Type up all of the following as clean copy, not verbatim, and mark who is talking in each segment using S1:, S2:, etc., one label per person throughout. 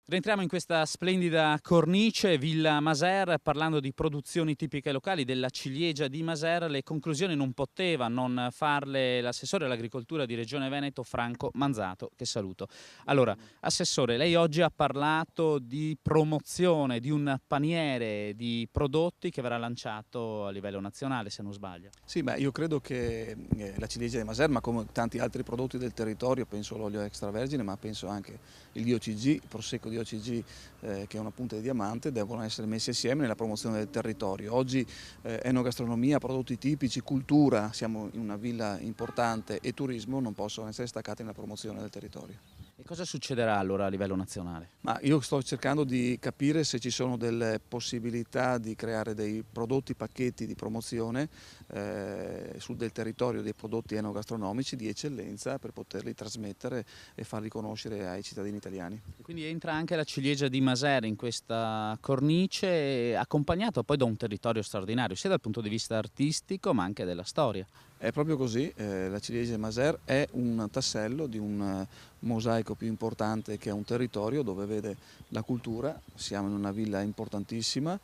S1: Rientriamo in questa splendida cornice, Villa Maser, parlando di produzioni tipiche locali della ciliegia di Maser. Le conclusioni non poteva non farle l'assessore all'agricoltura di Regione Veneto, Franco Manzato, che saluto. Allora, assessore, lei oggi ha parlato di promozione di un paniere di prodotti che verrà lanciato a livello nazionale, se non sbaglio.
S2: Sì, io credo che la ciliegia di Maser, ma come tanti altri prodotti del territorio, penso all'olio extravergine, ma penso anche il DOCG, il prosecco DOCG, che è una punta di diamante, devono essere messi assieme nella promozione del territorio. Oggi enogastronomia, prodotti tipici, cultura, siamo in una villa importante, e turismo non possono essere staccati nella promozione del territorio.
S1: E cosa succederà allora a livello nazionale?
S2: Ma io sto cercando di capire se ci sono delle possibilità di creare dei prodotti, pacchetti di promozione del territorio, dei prodotti enogastronomici di eccellenza, per poterli trasmettere e farli conoscere ai cittadini italiani.
S1: E quindi entra anche la ciliegia di Maser in questa cornice, accompagnato poi da un territorio straordinario, sia dal punto di vista artistico ma anche della storia.
S2: È proprio così, la ciliegia di Maser è un tassello di un mosaico più importante, che è un territorio dove vede la cultura. Siamo in una villa importantissima,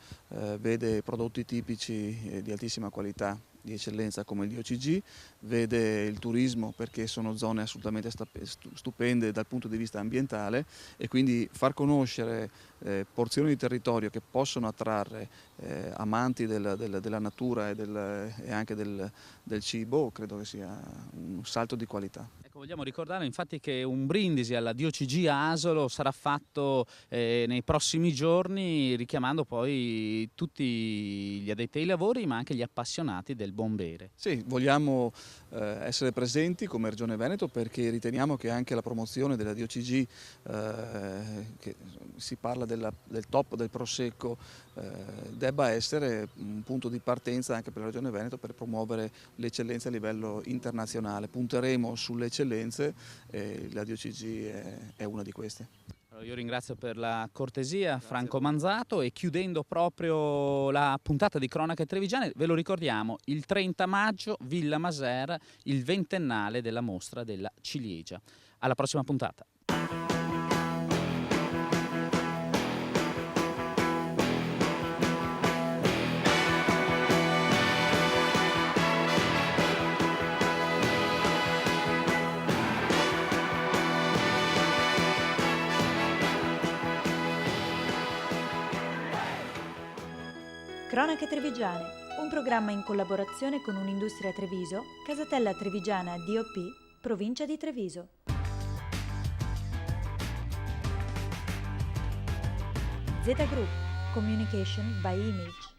S2: vede prodotti tipici di altissima qualità, di eccellenza, come il DOCG, vede il turismo, perché sono zone assolutamente stupende dal punto di vista ambientale, e quindi far conoscere porzioni di territorio che possono attrarre amanti della natura e anche del cibo, credo che sia un salto di qualità.
S1: Ecco, vogliamo ricordare infatti che un brindisi alla DOCG a Asolo sarà fatto nei prossimi giorni, richiamando poi tutti gli addetti ai lavori ma anche gli appassionati del buon bere.
S2: Sì, vogliamo essere presenti come Regione Veneto, perché riteniamo che anche la promozione della DOCG, che si parla del top del prosecco, debba essere un punto di partenza anche per la Regione Veneto per promuovere le eccellenze a livello internazionale. Punteremo sulle eccellenze e la DOCG è una di queste.
S1: Allora, io ringrazio per la cortesia Franco Manzato, e chiudendo proprio la puntata di Cronache Trevigiane, ve lo ricordiamo, il 30 maggio Villa Maser, il ventennale della mostra della ciliegia. Alla prossima puntata.
S3: Cronache Trevigiane, un programma in collaborazione con Un'Industria Treviso, Casatella Trevigiana DOP, provincia di Treviso. Z Group, Communication by Image.